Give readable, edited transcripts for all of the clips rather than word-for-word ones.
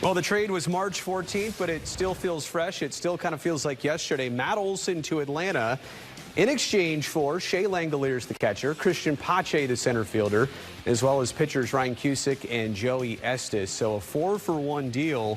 Well, the trade was March 14th, but it still feels fresh. It still kind of feels like yesterday. Matt Olson to Atlanta in exchange for Shea Langoliers, the catcher, Christian Pache, the center fielder, as well as pitchers Ryan Cusick and Joey Estes. So a 4-for-1 deal.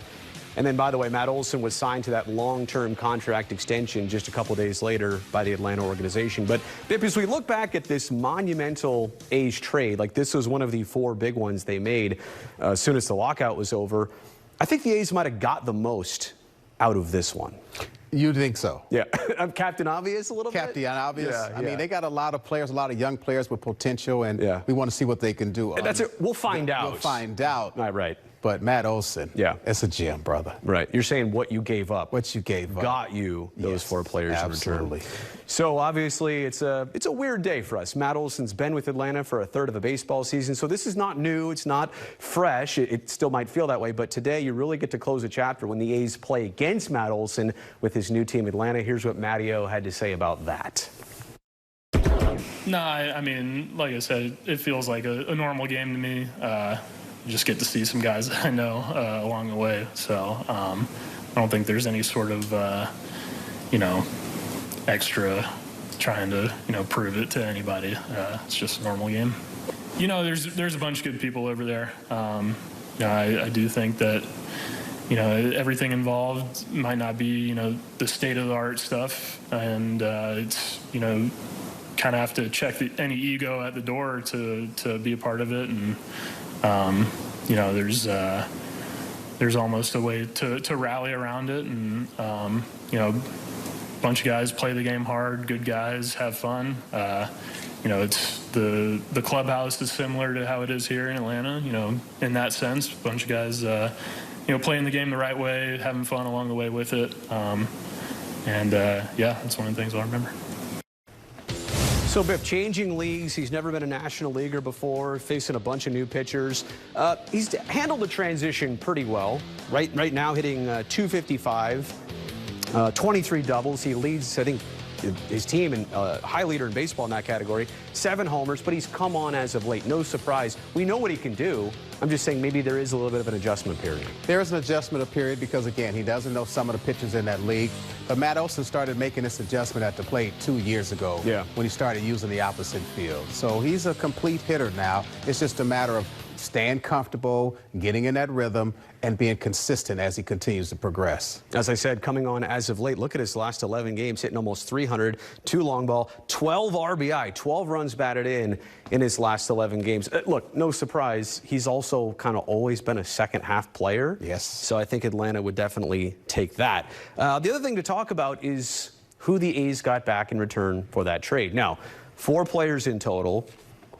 And then, by the way, Matt Olson was signed to that long-term contract extension just a couple days later by the Atlanta organization. But as we look back at this monumental A's trade, like this was one of the 4 big ones they made as soon as the lockout was over. I think the A's might have got the most out of this one. You think so? Yeah. I'm Captain Obvious a little bit? Captain Obvious. Yeah, I mean, they got a lot of players, a lot of young players with potential, and we want to see what they can do. That's it. We'll find out. We'll find out. Right. But Matt Olson, it's a gem, brother. Right. You're saying what you gave up. What you gave up. Got you those 4 players absolutely. in return. So obviously it's a weird day for us. Matt Olson's been with Atlanta for a third of the baseball season, so this is not new. It's not fresh. It still might feel that way, but today you really get to close a chapter when the A's play against Matt Olson with his new team Atlanta. Here's what Matteo had to say about that. No, I mean, like I said, it feels like a normal game to me. Just get to see some guys that I know along the way. So I don't think there's any sort of, extra trying to, prove it to anybody. It's just a normal game. There's a bunch of good people over there. I do think that, everything involved might not be, the state-of-the-art stuff. And it's, kind of have to check any ego at the door to be a part of it. And there's almost a way to rally around it, and a bunch of guys play the game hard, good guys, have fun. It's the clubhouse is similar to how it is here in Atlanta. In that sense, a bunch of guys, playing the game the right way, having fun along the way with it, that's one of the things I'll remember. So, Biff, changing leagues. He's never been a national leaguer before, facing a bunch of new pitchers. He's handled the transition pretty well. Right now, hitting .255, 23 doubles. He leads, I think, his team and high leader in baseball in that category. 7 homers, but he's come on as of late. No surprise. We know what he can do. I'm just saying maybe there is a little bit of an adjustment period. There is an adjustment period because, again, he doesn't know some of the pitchers in that league. But Matt Olson started making this adjustment at the plate 2 years ago when he started using the opposite field. So he's a complete hitter now. It's just a matter of staying comfortable, getting in that rhythm, and being consistent as he continues to progress. As I said, coming on as of late, look at his last 11 games, hitting almost 300, 2 long ball, 12 RBI, 12 runs batted in his last 11 games. Look, no surprise, he's also kind of always been a second-half player. Yes. So I think Atlanta would definitely take that. The other thing to talk about is who the A's got back in return for that trade. Now, 4 players in total.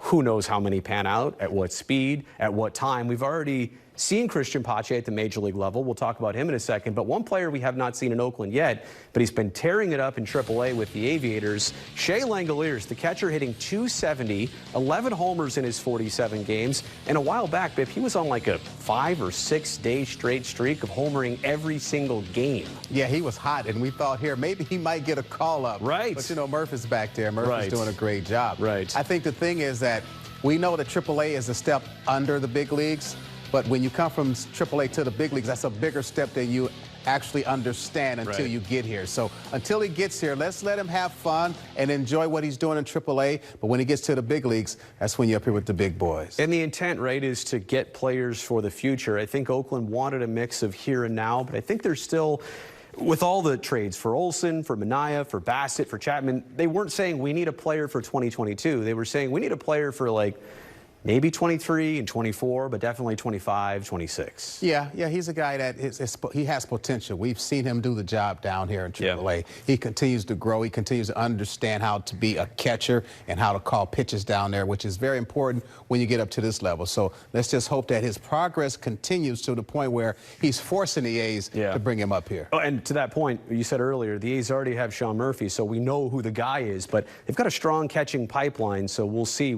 Who knows how many pan out, at what speed, at what time. We've already seen Christian Pache at the major league level. We'll talk about him in a second. But one player we have not seen in Oakland yet, but he's been tearing it up in AAA with the Aviators. Shea Langoliers, the catcher, hitting .270, 11 homers in his 47 games. And a while back, Biff, he was on like a 5 or 6 day straight streak of homering every single game. Yeah, he was hot, and we thought here maybe he might get a call up. Right. But, Murph is back there. Murph is doing a great job. Right. I think the thing is that we know that AAA is a step under the big leagues. But when you come from AAA to the big leagues, that's a bigger step than you actually understand until you get here. So until he gets here, let's let him have fun and enjoy what he's doing in AAA. But when he gets to the big leagues, that's when you're up here with the big boys. And the intent, right, is to get players for the future. I think Oakland wanted a mix of here and now, but I think there's still, with all the trades for Olson, for Manaea, for Bassett, for Chapman, they weren't saying we need a player for 2022. They were saying we need a player for like maybe 23 and 24, but definitely 25, 26. Yeah, he's a guy that he has potential. We've seen him do the job down here in AAA. Yeah. He continues to grow. He continues to understand how to be a catcher and how to call pitches down there, which is very important when you get up to this level. So let's just hope that his progress continues to the point where he's forcing the A's to bring him up here. Oh, and to that point, you said earlier, the A's already have Sean Murphy, so we know who the guy is, but they've got a strong catching pipeline, so we'll see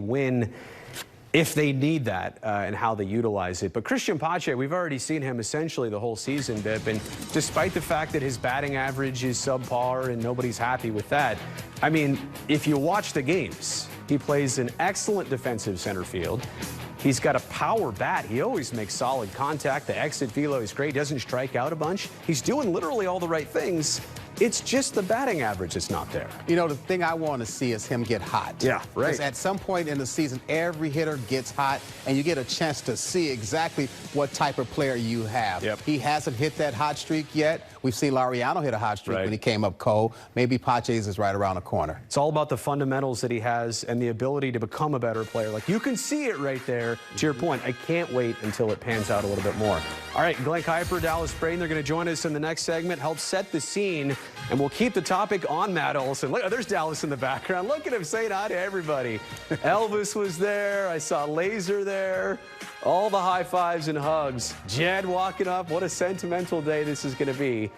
if they need that and how they utilize it. But Christian Pache, we've already seen him essentially the whole season, Bip, and despite the fact that his batting average is subpar and nobody's happy with that, I mean, if you watch the games, he plays an excellent defensive center field. He's got a power bat. He always makes solid contact. The exit velo is great. Doesn't strike out a bunch. He's doing literally all the right things. It's just the batting average that's not there. You know, the thing I want to see is him get hot. Yeah, right. Because at some point in the season, every hitter gets hot, and you get a chance to see exactly what type of player you have. Yep. He hasn't hit that hot streak yet. We've seen Laureano hit a hot streak Right. when he came up cold. Maybe Pache's is right around the corner. It's all about the fundamentals that he has and the ability to become a better player. Like, you can see it right there. To your point, I can't wait until it pans out a little bit more. All right, Glenn Kuiper, Dallas Braden, they're going to join us in the next segment, help set the scene, and we'll keep the topic on Matt Olson. Look, there's Dallas in the background. Look at him saying hi to everybody. Elvis was there. I saw Laser there. All the high fives and hugs. Jed walking up. What a sentimental day this is going to be.